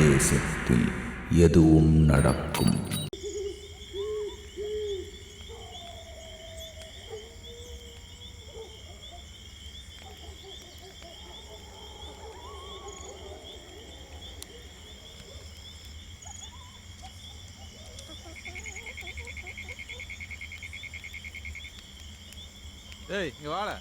பிரதேசத்தில் எதுவும் நடக்கும். ஏய் இங்க வாட.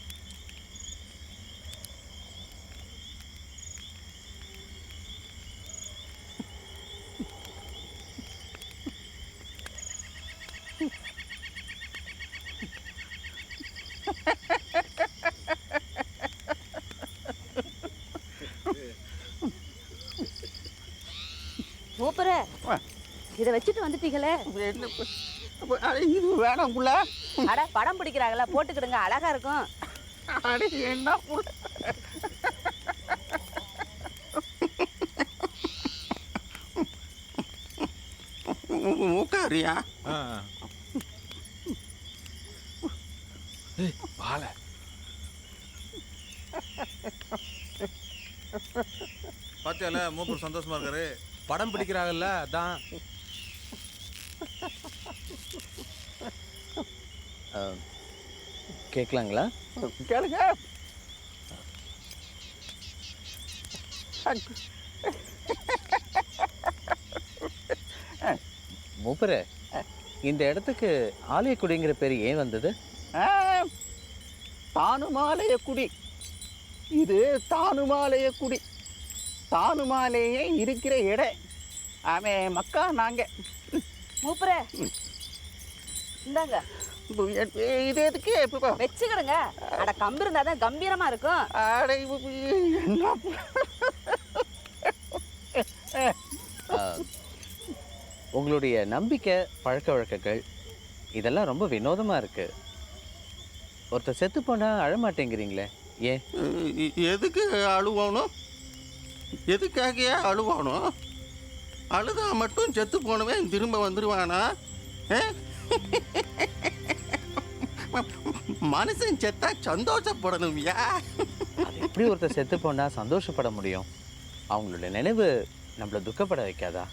மூப்பரே, இதை வச்சுட்டு வந்துட்டீங்களே. இது வேணாம் புள்ள. அட படம் பிடிக்கிறாங்களா, போட்டுக்கிடுங்க, அழகா இருக்கும். அடி என்ன புள்ள. உட்காரியா? ஏய் வாழ. பாத்தியால மூப்பர் சந்தோஷமா இருக்காரு. படம் பிடிக்கிறாங்கல்ல அதான். கேட்கலாங்களா? கேளுங்க. மூப்பரே, இந்த இடத்துக்கு ஆலயக்குடிங்கிற பேர் ஏன் வந்தது? தானுமாலய குடி. இது தானுமாலய குடி. தானுமாலேயே இருக்கிற இடம். அவன் மக்கா நாங்க. மூப்பரே இந்தாங்க, இது எதுக்கு வச்சுக்கிடுங்க. அட கம்பு இருந்தாதான் கம்பீரமா இருக்கும். உங்களுடைய நம்பிக்கை, பழக்க வழக்கங்கள் இதெல்லாம் ரொம்ப வினோதமாக இருக்கு. ஒருத்தர் செத்து போனால் அழமாட்டேங்கிறீங்களே, ஏன்? எதுக்கு அழுவானும்? எதுக்காக அழுவானும்? அழுதா மட்டும் செத்து போனவன் திரும்ப வந்துடுவானா? மனுஷன் செத்தா சந்தோஷப்படணும். எப்படி ஒருத்தர் செத்து போனால் சந்தோஷப்பட முடியும்? அவங்களோட நினைவு நம்மளை துக்கப்பட வைக்காதா?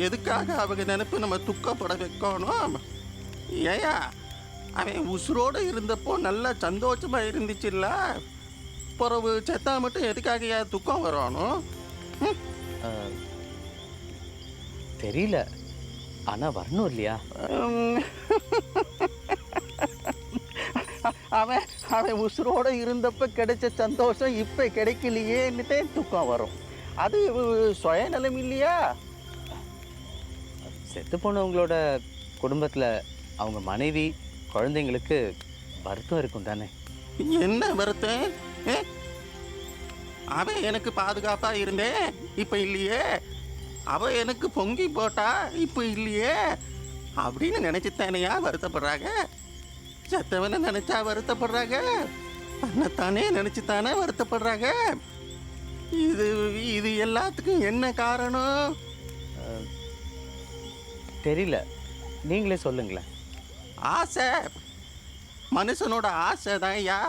எதுக்காக அவங்க நினைப்பு நம்ம துக்கப்பட வைக்கணும்? ஏயா, அவன் உசுரோடு இருந்தப்போ நல்லா சந்தோஷமா இருந்துச்சுல்ல. பிறகு செத்தா மட்டும் எதுக்காக துக்கம் வரணும்? தெரியல, ஆனால் வரணும் இல்லையா? அவன் அவன் உசுரோடு இருந்தப்போ கிடைச்ச சந்தோஷம் இப்போ கிடைக்கலையேன்னுட்டே துக்கம் வரும். அது சுயநலம் இல்லையா? செத்து போனவங்களோட குடும்பத்தில் அவங்க மனைவி, குழந்தைங்களுக்கு வருத்தம் இருக்கும் தானே? என்ன வருத்தம்? அவன் எனக்கு பாதுகாப்பாக இருந்தேன், இப்போ இல்லையே. அவ எனக்கு பொங்கி போட்டா, இப்போ இல்லையே அப்படின்னு நினச்சித்தானையா வருத்தப்படுறாங்க. செத்தவனை நினச்சா வருத்தப்படுறாங்க, தன்னைத்தானே நினச்சித்தானே வருத்தப்படுறாங்க. இது இது எல்லாத்துக்கும் என்ன காரணம்? தெரியல, நீங்களே சொல்லுங்களேன். ஆசை. மனுஷனோட ஆசை தான் யா.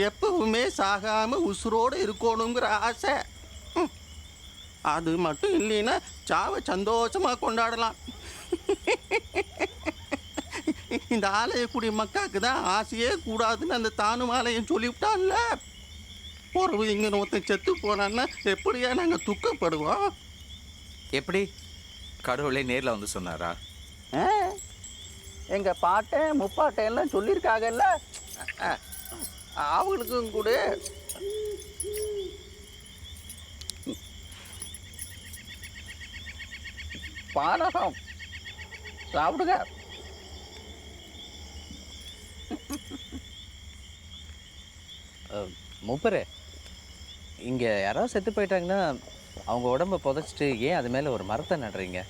எப்பவுமே சாகாம உசுரோடு இருக்கணுங்கிற ஆசை. அது மட்டும் இல்லைன்னா சாவை சந்தோஷமா கொண்டாடலாம். இந்த ஆலயக்குடி மக்காக்கு தான் ஆசையே கூடாதுன்னு அந்த தானுமாலயம் சொல்லிவிட்டான்ல. ஒரு இங்கே ஒருத்தன் செத்து போனான்னா எப்படியா நாங்கள் துக்கப்படுவோம்? எப்படி கடவுளே நேரில் வந்து சொன்னாரா? எங்கள் பாட்டன் முப்பாட்டன் எல்லாம் சொல்லியிருக்காங்கல்ல, அவங்களுக்கும் கூட. பானகம் சாப்பிடுங்க. மூப்பரே, இங்கே யாராவது செத்து போயிட்டாங்கன்னா அவங்க உடம்பை புதைச்சிட்டு ஏன் அது மேலே ஒரு மரத்தை நடுறீங்க?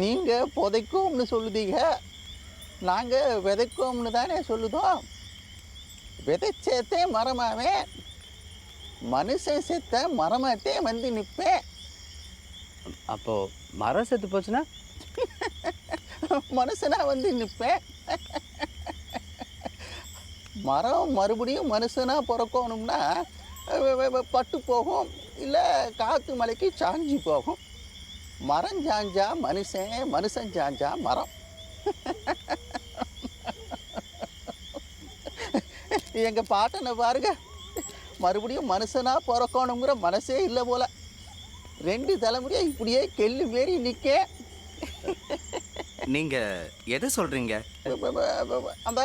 நீங்கள் புதைக்கும்னு சொல்லுதீங்க, நாங்கள் விதைக்கும்னு தானே சொல்லுதோம். விதைச்சேத்தே மரமாவே, மனுஷன் செத்த மரமாத்தே வந்து நிற்பேன். அப்போது மரம் செத்து போச்சுன்னா மனுஷனா வந்து நிற்பேன். மரம் மறுபடியும் மனுஷனாக பிறக்கணும்னா பட்டு போகும், இல்லை காற்று மலைக்கு சாஞ்சி போகும். மரம் சாஞ்சா மனுஷன், மனுஷன் சாஞ்சா மரம். எங்கள் பாட்டனை பாருங்க, மறுபடியும் மனுஷனாக பிறக்கணுங்கிற மனசே இல்லை போல. 2 தலைமுறையாக இப்படியே கெல்லு மாரி நிற்க. நீங்க எதை சொல்றீங்க? அந்த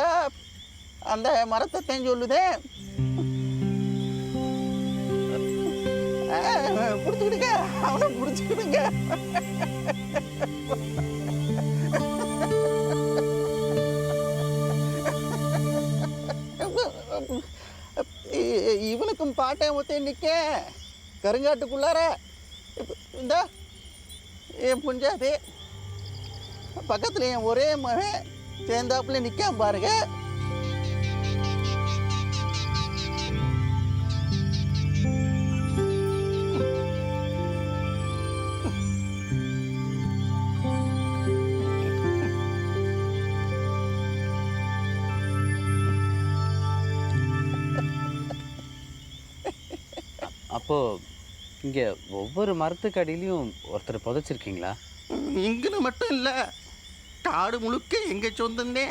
அந்த மரத்தை சொல்லுதே. பிடிச்சிக்கிடுங்க, அவனை பிடிச்சிக்கிடுங்க. இவனுக்கும் பாட்டை ஒத்தே நிற்க கருங்காட்டுக்குள்ளார. இந்த என் புஞ்சாது பக்கத்தில் என் ஒரே மகன் சேர்ந்தாப்புல நிற்காம பாருங்க. அப்போது இங்கே ஒவ்வொரு மரத்துக்கு அடியிலையும் ஒருத்தர் புதைச்சிருக்கீங்களா? இங்கன்னு மட்டும் இல்லை, காடு முழுக்க எங்க சொந்தந்தே.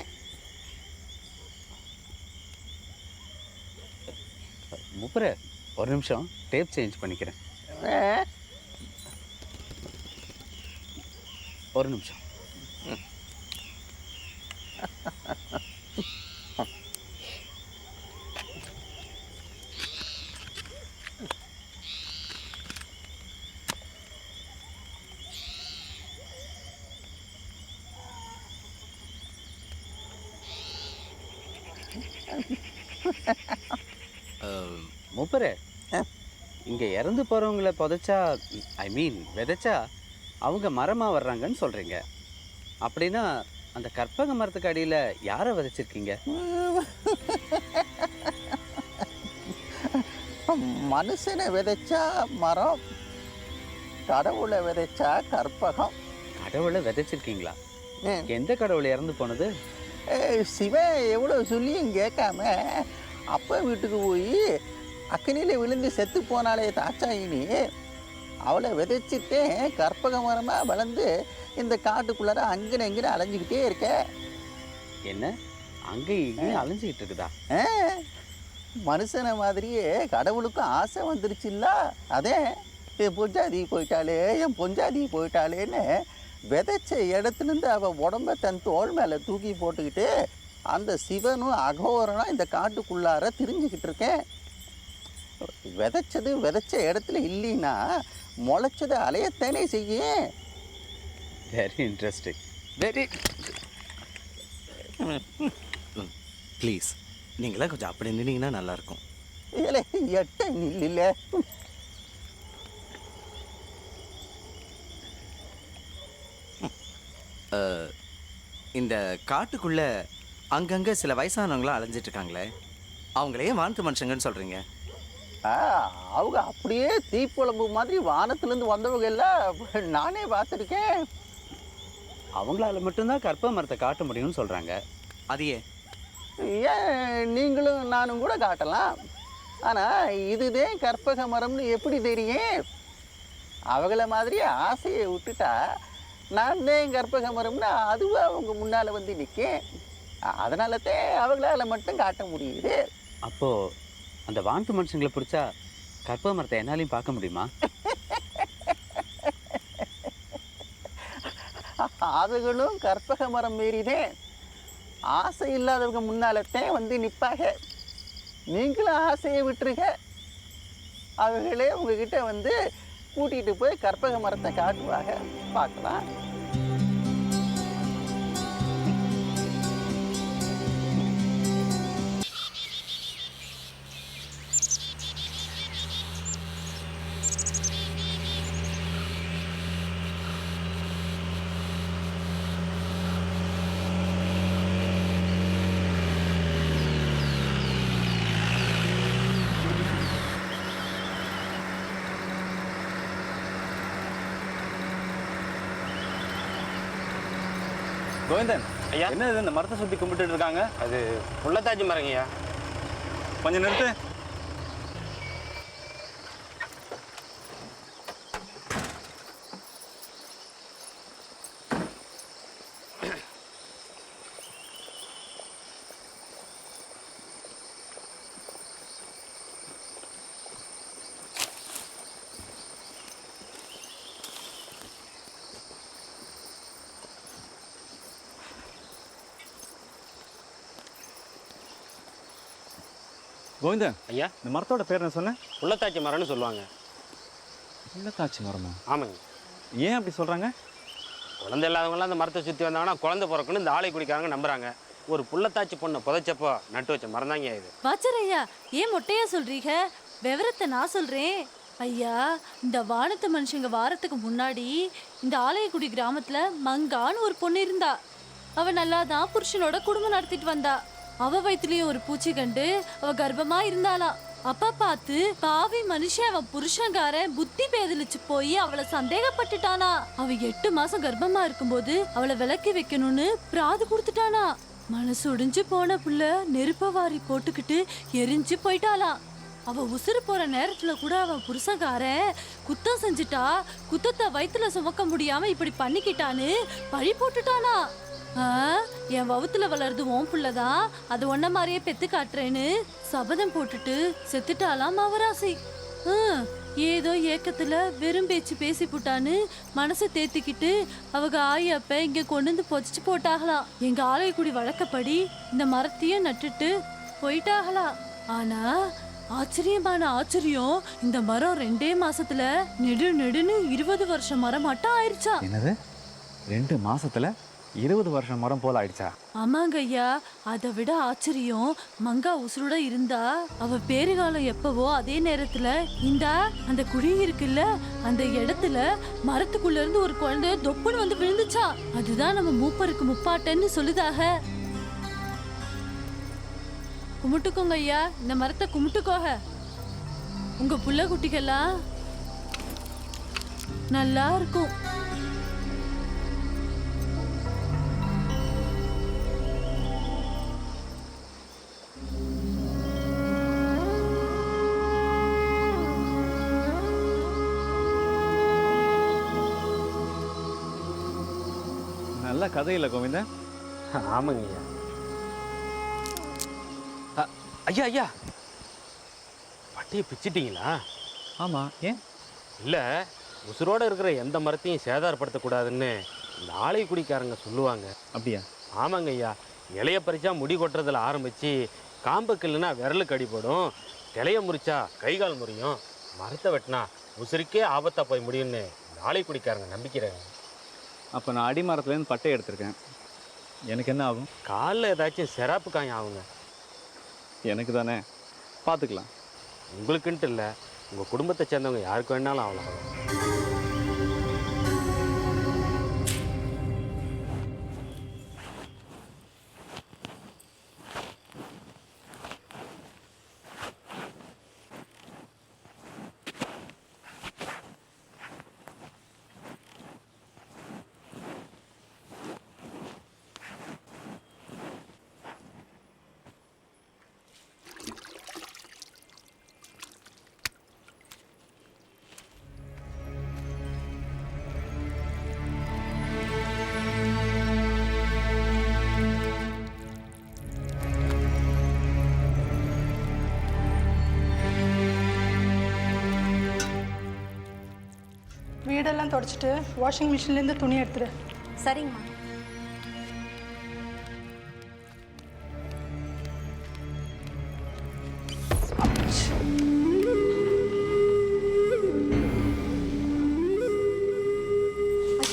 மூப்பரே, ஒரு நிமிஷம் டேப் சேஞ்ச் பண்ணிக்கிறேன். ஒரு நிமிஷம். மூப்பரே, இங்கே இறந்து போகிறவங்கள புதைச்சா, ஐ மீன் விதைச்சா அவங்க மரமாக வர்றாங்கன்னு சொல்கிறீங்க. அப்படின்னா அந்த கற்பக மரத்துக்கு அடியில் யாரை விதைச்சிருக்கீங்க? மனுஷனை விதைச்சா மரம், கடவுளை விதைச்சா கற்பகம். கடவுளை விதைச்சிருக்கீங்களா? எந்த கடவுள் இறந்து போனது? சிவன் எவ்வளோ சொல்லியும் கேட்காம அப்பா வீட்டுக்கு போய் அக்கனியில் விழுந்து செத்து போனாலே தாச்சாயினி, அவளை விதைச்சிட்டே கற்பக மரமாக வளர்ந்து இந்த காட்டுக்குள்ளார அங்கன எங்கன்னு அலைஞ்சிக்கிட்டே இருக்க. என்ன அங்கே இங்கேயும் அலைஞ்சிக்கிட்டு இருக்குதா? மனுஷனை மாதிரியே கடவுளுக்கும் ஆசை வந்துருச்சுல்ல. அதே என் பொஞ்சாதி போயிட்டாளே, என் பொஞ்சாதி போயிட்டாளேன்னு விதைச்ச இடத்துலேருந்து அவள் உடம்ப தன் தோள் மேலே தூக்கி போட்டுக்கிட்டு அந்த சிவனும் அகோரனும் இந்த காட்டுக்குள்ளார திரிஞ்சுக்கிட்டு இருக்கேன். விதைச்ச இடத்துல இல்லைன்னா முளைச்சது அலையத்தானே செய்யும். Very interesting. வெரி ப்ளீஸ், நீங்களாம் கொஞ்சம் அப்படி நின்னீங்கன்னா நல்லாயிருக்கும். இல்லை எட்ட நில்ல. இந்த காட்டுக்குள்ள அங்கங்கே சில வயசானவங்களாம் அலைஞ்சிட்டு இருக்காங்களே, அவங்களே வானத்து மனுஷங்கன்னு சொல்கிறீங்க? அவங்க அப்படியே தீக்குழம்பு மாதிரி வானத்துலேருந்து வந்தவங்க எல்லாம் நானே பார்த்துருக்கேன். அவங்களால மட்டும்தான் கற்பக மரத்தை காட்ட முடியும்னு சொல்கிறாங்க. அது ஏன் நீங்களும் நானும் கூட காட்டலாம். ஆனால் இதுதான் கற்பக மரம்னு எப்படி தெரியும்? அவங்கள மாதிரி ஆசையை விட்டுட்டா நான் தான் கற்பக மரம்னா அதுவும் அவங்க முன்னால் வந்து நிற்கும். அதனால தான் அவங்களால மட்டும் காட்ட முடியுது. அப்போது அந்த வானத்து மனுஷங்களை பிடிச்சா கற்பக மரத்தை என்னாலையும் பார்க்க முடியுமா? அதுகளும் கற்பக மரம் மீறிதே. ஆசை இல்லாதவங்க முன்னாலத்தான் வந்து நிற்பாங்க. நீங்களும் ஆசையை விட்டுருங்க, அவங்களே உங்ககிட்ட வந்து கூட்டிகிட்டு போய் கற்பக மரத்தை காட்டுவாங்க, பார்க்கலாம். கோவிந்தன் ஐயா, என்னது இந்த மரத்தை சுற்றி கும்பிட்டு இருக்காங்க? அது முள்ளத்தாச்சி மரங்கய்யா. கொஞ்சம் நிறுத்து. கோவிந்தன், ஐயா, இந்த மரத்தோட பேர் என்ன சொன்னேன்? உள்ளத்தாச்சி மரம்னு சொல்லுவாங்க. உள்ளத்தாச்சி மரமா? ஆமாங்க. ஏன் அப்படி சொல்கிறாங்க? குழந்தை இல்லாதவங்களாம் அந்த மரத்தை சுற்றி வந்தாங்கன்னா குழந்தை பிறக்குன்னு இந்த ஆலை குடிக்காரங்க நம்புறாங்க. ஒரு புள்ளத்தாச்சி பொண்ணை புதைச்சப்போ நட்டு வச்ச மரம் தாங்க இது. வாச்சர் ஐயா, ஏன் மொட்டையா சொல்றீங்க? விவரத்தை நான் சொல்றேன் ஐயா. இந்த வானத்து மனுஷங்க வாரத்துக்கு முன்னாடி இந்த ஆலயக்குடி கிராமத்துல மங்கான்னு ஒரு பொண்ணு இருந்தா. அவ நல்லாதான் புருஷனோட குடும்பம் நடத்திட்டு வந்தா. அவ வயிற்றுலயும் ஒரு பூச்சி கண்டு அவ கர்ப்பமா இருந்தாளாம். அப்பா பார்த்து பாவி மனுஷன் அவன் புருஷன்காரன் புத்தி பேதலிச்சு போய் அவளை சந்தேகப்பட்டுட்டானா. அவ 8 மாசம் கர்ப்பமா இருக்கும்போது அவளை விலக்கி வைக்கணும்னு பிராது கொடுத்துட்டானா. மனசு ஒடிஞ்சு போன புள்ள நெருப்ப வாரி போட்டுக்கிட்டு எரிஞ்சு போயிட்டாளாம். அவ உசுறு போற நேரத்துல கூட அவன் புருஷன்காரன் குத்தம் செஞ்சுட்டா, குத்தத்தை வயிற்றுல சுமக்க முடியாம இப்படி பண்ணிக்கிட்டான்னு பழி போட்டுட்டானா. என் வவுத்துல வளருது ஓம் புள்ளதான், அது ஒன்ன மாதிரியே பெத்து காட்டுறேன்னு சபதம் போட்டுட்டு செத்துட்டாலாம் மவராசி. ஏதோ ஏக்கத்துல வெறும் பேச்சு பேசி போட்டான்னு மனசை தேத்திக்கிட்டு அவங்க ஆயப்ப இங்க கொண்டு வந்து பொச்சிட்டு போட்டாகலாம். எங்க ஆலயக்குடி வழக்கப்படி இந்த மரத்தையும் நட்டுட்டு போயிட்டாகலாம். ஆனா ஆச்சரியமான ஆச்சரியம், இந்த மரம் 2 மாசத்துல நெடுன்னு 20 வருஷம் மரம் மட்டும் ஆயிடுச்சா. என்னது, 2 மாசத்துல 20 வருஷம் மரம் போல ஆயிடுச்சா? ஆமாங்க ஐயா. அதை விட ஆச்சரியம், மங்கா உசுரோட இருந்தா அவ பேறுகாலம் எப்பவோ அதே நேரத்துல அந்த குழி இருக்குல்ல அந்த இடத்துல மரத்துக்குள்ள இருந்து ஒரு குழந்தை தொப்புன்னு வந்து விழுந்துச்சா. அதுதான் நம்ம மூப்பருக்கு முப்பாட்டன்னு சொல்லுதாக. கும்பிட்டுக்கோங்க ஐயா, இந்த மரத்தை கும்பிட்டுக்கோங்க. உங்க புள்ள குட்டிகள்லாம் நல்லா இருக்கும். நல்ல கதை இல்லை கோவிந்தன்? ஆமாங்க ஐயா. ஐயா, பட்டியை பிச்சிட்டீங்களா? ஆமாம். ஏன்? இல்லை, உசுரோடு இருக்கிற எந்த மரத்தையும் சேதாரப்படுத்தக்கூடாதுன்னு இந்த ஆலை குடிக்காரங்க சொல்லுவாங்க. அப்படியா? ஆமாங்க ஐயா. இலைய பறிச்சா முடி கொட்டுறதுல ஆரம்பித்து காம்புக்கு இல்லைன்னா விரலுக்கு அடிபடும், கிளைய முறிச்சா கை கால் முறியும், மரத்தை வெட்டினா உசுருக்கே ஆபத்தாக போய் முடியும்னு இந்த ஆலை குடிக்காரங்க நம்பிக்கிறாங்க. அப்போ நான் அடிமரத்துலேருந்து பட்டை எடுத்திருக்கேன், எனக்கு என்ன ஆகும்? காலில் ஏதாச்சும் சிராப்பு காயம் ஆகுங்க. எனக்கு தானே, பார்த்துக்கலாம். உங்களுக்குன்ட்டு இல்லை, உங்கள் குடும்பத்தை சேர்ந்தவங்க யாருக்கு வேணாலும் ஆகலாம். வீடெல்லாம் தொடச்சிட்டு வாஷிங் மிஷின்லேருந்து துணி எடுத்துரு. சரிங்கம்மா.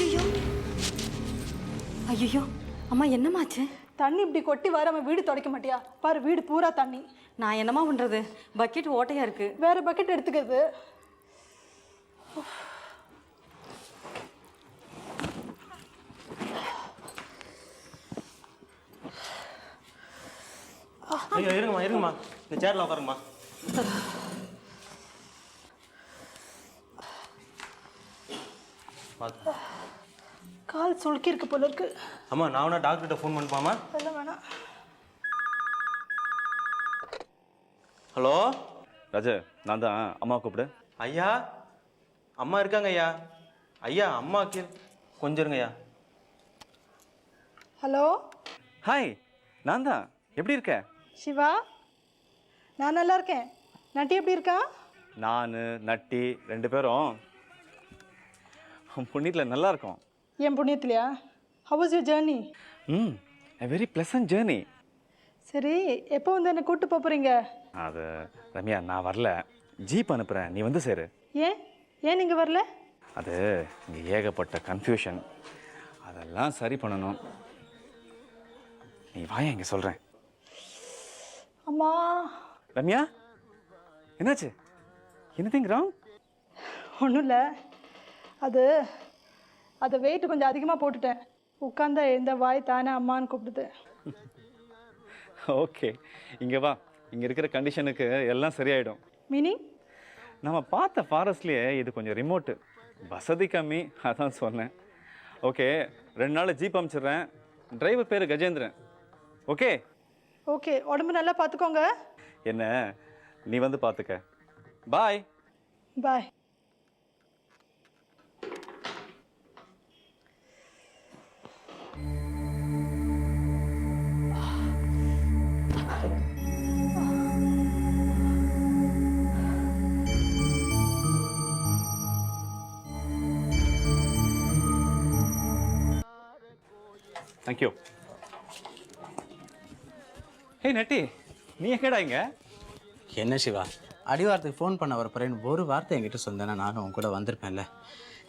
ஐயோ ஐயோ அம்மா, என்னமாச்சு? தண்ணி இப்படி கொட்டி வர அவன் வீடு துடைக்க மாட்டியா? பாரு, வீடு பூரா தண்ணி. நான் என்னம்மா பண்றது? பக்கெட் ஓட்டையா இருக்கு. வேற பக்கெட் எடுத்துக்கிறது. ஐயோ, இருங்கம்மா, இந்த சேர்ல உட்காருங்கம்மா. கால் சுளுக்கி இருக்கு போல இருக்கு. அம்மா, நான் வேணா டாக்டர்கிட்ட ஃபோன் பண்ணுப்பாமா? இல்லை வேணாம். ஹலோ ராஜு நான் தான் அம்மா கூப்பிடு. ஐயா, அம்மா இருக்காங்க ஐயா. ஐயா, அம்மா கொஞ்சம் இருங்க ஐயா. ஹலோ ஹாய், நான் தான். எப்படி இருக்க? சிவா, நான் நல்லா இருக்கேன். நட்டி எப்படி இருக்கா? நான் நட்டி 2 பேரும் புண்ணியத்தில் நல்லா இருக்கோம். என் புண்ணியத்திலையா? How was your journey? a very pleasant journey. சரி, எப்போ வந்து என்னை கூப்பிட்டு போகிறீங்க? அது ரம்யா, நான் வரல, ஜீப் அனுப்புகிறேன், நீ வந்து சேரு. ஏன் நீங்கள் வரல? அது இங்கே ஏகப்பட்ட கன்ஃபியூஷன், அதெல்லாம் சரி பண்ணணும். நீ வாயா, இங்கே சொல்கிறேன். அம்மா. ரம்யா, என்னாச்சு? Anything wrong? ஒன்றும் இல்லை, அது வெயிட் கொஞ்சம் அதிகமாக போட்டுட்டேன். உட்காந்தா எழுந்த வாய் தானே அம்மான்னு கூப்பிடுது. ஓகே, இங்கே வா. இங்கே இருக்கிற கண்டிஷனுக்கு எல்லாம் சரியாயிடும். மீனிங்? நம்ம பார்த்த ஃபாரஸ்ட்லேயே இது கொஞ்சம் ரிமோட்டு, வசதி கம்மி, அதான் சொன்னேன். ஓகே, 2 நாள் ஜீப் அனுப்பிச்சிடுறேன். டிரைவர் பேர் கஜேந்திரன். ஓகே ஓகே, உடம்பு நல்லா பார்த்துக்கோங்க. என்ன, நீ வந்து பார்த்துக்க. பாய். பாய். தேங்க்யூ. ஹே நட்டி, நீ எங்கடா இங்க? என்ன சிவா, அடிவாரத்துக்கு ஃபோன் பண்ண வரப்போறேன்னு ஒரு வார்த்தை என்கிட்ட சொன்னேன்னா நானும் உன் கூட வந்திருப்பேன்ல.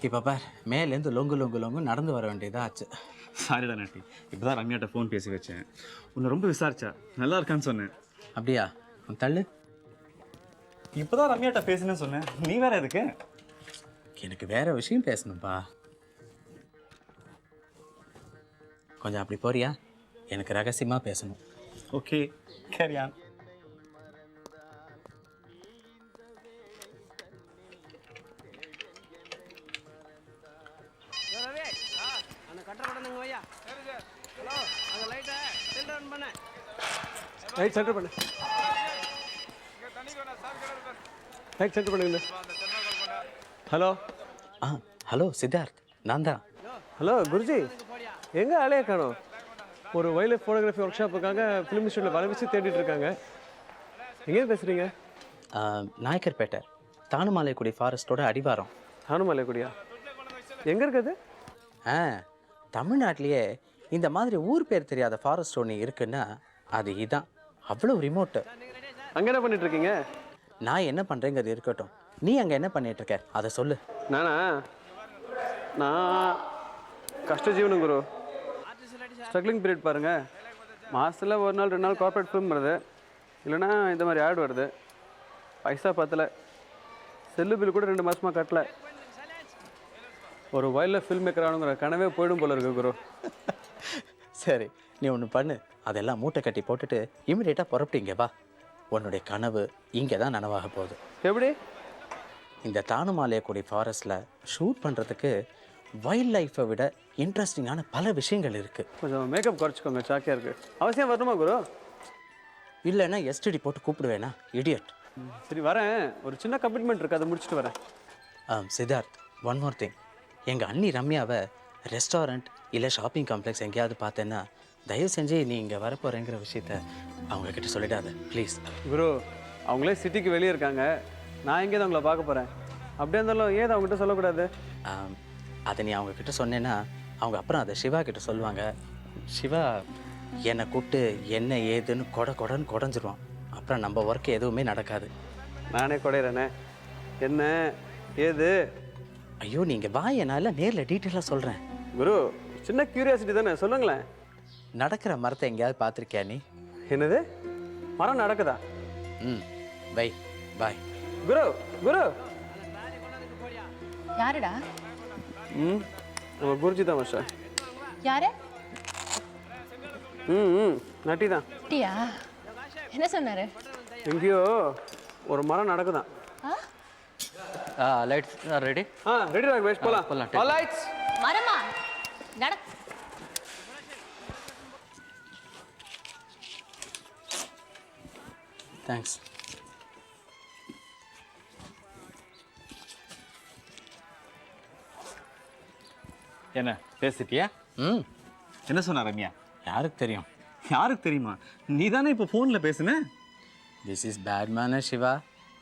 இப்போ பார், மேலேருந்து லொங்கு நடந்து வர வேண்டியதாக ஆச்சு. சாரிடா நட்டி, இப்போ தான் ரம்யாட்ட ஃபோன் பேசி வச்சேன். உன்னை ரொம்ப விசாரிச்சா, நல்லா இருக்கான்னு சொன்னேன். அப்படியா? உன் தள்ளு. இப்போ தான் ரம்யாட்ட பேசுனேன்னு சொன்னேன், நீ வேற எதுக்கு? எனக்கு வேற விஷயம் பேசணும்பா. கொஞ்சம் அப்படி போறியா? எனக்கு ரகசியமாக பேசணும். Okay, carry on. Right centre பண்ணு. ரைட் சென்டர் பண்ணுங்க. ஹலோ. ஹலோ சித்தார்த், நான் தான். ஹலோ குருஜி, எங்கே ஆளையே காணோம்? ஒரு வைல்ட் லைஃப் ஃபோட்டோகிராஃபி ஒர்க் ஷாப்புக்காக ஃபிலிம் இன்ஸ்டியூட்டில் வர வச்சு தேடிட்டு இருக்காங்க. எங்கே பேசுகிறீங்க? நாயக்கர்பேட்டை தானுமாலைக்குடி ஃபாரஸ்ட்டோட அடிவாரம். தானுமாலைக்குடியா? எங்கே இருக்குது? தமிழ்நாட்டிலேயே இந்த மாதிரி ஊர் பேர் தெரியாத ஃபாரஸ்ட் ஒன்று இருக்குன்னா அது இதான். அவ்வளோ ரிமோட்டு. அங்கே என்ன பண்ணிட்டு இருக்கீங்க? நான் என்ன பண்ணுறேங்கிறது இருக்கட்டும், நீ அங்கே என்ன பண்ணிட்டு இருக்க அதை சொல்லு. நான் கஷ்டஜீவனம் குரு. ஸ்ட்ரகிளிங் பீரியட் பாருங்கள். மாதத்தில் 1 நாள் 2 நாள் கார்பரேட் ஃபிலிம் வருது, இல்லைனா இந்த மாதிரி ஆட் வருது. பைசா பத்தலை, செல்லு பில் கூட 2 மாதமாக கட்டலை. ஒரு வைல்ட் லைஃப் ஃபில்ம் மேக்கர் ஆனுங்கிற கனவே போயிடும் போல இருக்கு குரு. சரி, நீ ஒன்று பண்ணு, அதெல்லாம் மூட்டை கட்டி போட்டுட்டு இமிடியேட்டாக புறப்பட்டீங்க வா. உன்னுடைய கனவு இங்கே தான் நனவாக போகுது. எப்படி? இந்த தானுமாலையக்குடி ஃபாரஸ்ட்டில் ஷூட் பண்ணுறதுக்கு வைல்ட் லைஃப்பை விட இன்ட்ரெஸ்டிங்கான பல விஷயங்கள் இருக்குது. கொஞ்சம் மேக்கப் குறைச்சிக்கோங்க, சாக்கியாக இருக்குது. அவசியம் வரணுமா குரு? இல்லைன்னா எஸ்டிடி போட்டு கூப்பிடுவேனா இடியட். சரி வரேன், ஒரு சின்ன கமிட்மெண்ட் இருக்குது, அதை முடிச்சுட்டு வரேன். Siddharth, one more thing. எங்கள் அண்ணி ரம்யாவை ரெஸ்டாரண்ட் இல்லை ஷாப்பிங் காம்ப்ளெக்ஸ் எங்கேயாவது பார்த்தேன்னா தயவு செஞ்சு நீ இங்கே வரப்போகிறேங்கிற விஷயத்த அவங்கக்கிட்ட சொல்லிடாத ப்ளீஸ். குரு, அவங்களே சிட்டிக்கு வெளியே இருக்காங்க, நான் எங்கேயாவது அவங்கள பார்க்க போகிறேன். அப்படியே இருந்தாலும் ஏது அவங்ககிட்ட சொல்லக்கூடாது? அதை நீ அவங்கக்கிட்ட சொன்னேன்னா அவங்க அப்புறம் அதை சிவா கிட்ட சொல்லுவாங்க. சிவா என்னை கூப்பிட்டு என்ன ஏதுன்னு கொடன்னு குடஞ்சிருவான். அப்புறம் நம்ம ஒர்க்கு எதுவுமே நடக்காது. நானே குடையிறேனே, என்ன ஏது? ஐயோ நீங்கள் வா, என்னால் நேரில் டீட்டெயிலாக சொல்கிறேன். குரு, சின்ன கியூரியாசிட்டி தானே, சொல்லுங்களேன். நடக்கிற மரத்தை எங்கேயாவது பார்த்துருக்கியா நீ? என்னது, மரம் நடக்குதா? Bye bye. குரு குரு. யாருடா? நம்ம குருஜி தான் மாஸ்டர். யாரு? நட்டி தான். டியா? என்ன சொன்னாரு? எங்கேயோ ஒரு மரம் நடக்குதான். Lights ready? ரெடி ராகேஷ், போலாம். All lights. மரமா நட. தேங்க்ஸ். என்ன பேசிட்டியா? ம் என்ன சொன்னா ரம்யா? யாருக்கு தெரியும்? யாருக்கு தெரியுமா? நீ தானே இப்போ ஃபோனில் பேசுன. This is bad manner Siva.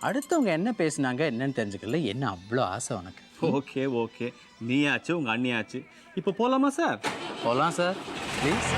அடுத்தவங்க என்ன பேசுனாங்க என்னன்னு தெரிஞ்சுக்கல. என்ன அவ்வளோ ஆசை உனக்கு? ஓகே ஓகே, நீயாச்சு உங்கள் அண்ணியாச்சு. இப்போ போகலாமா சார்? போகலாம் சார், ப்ளீஸ்.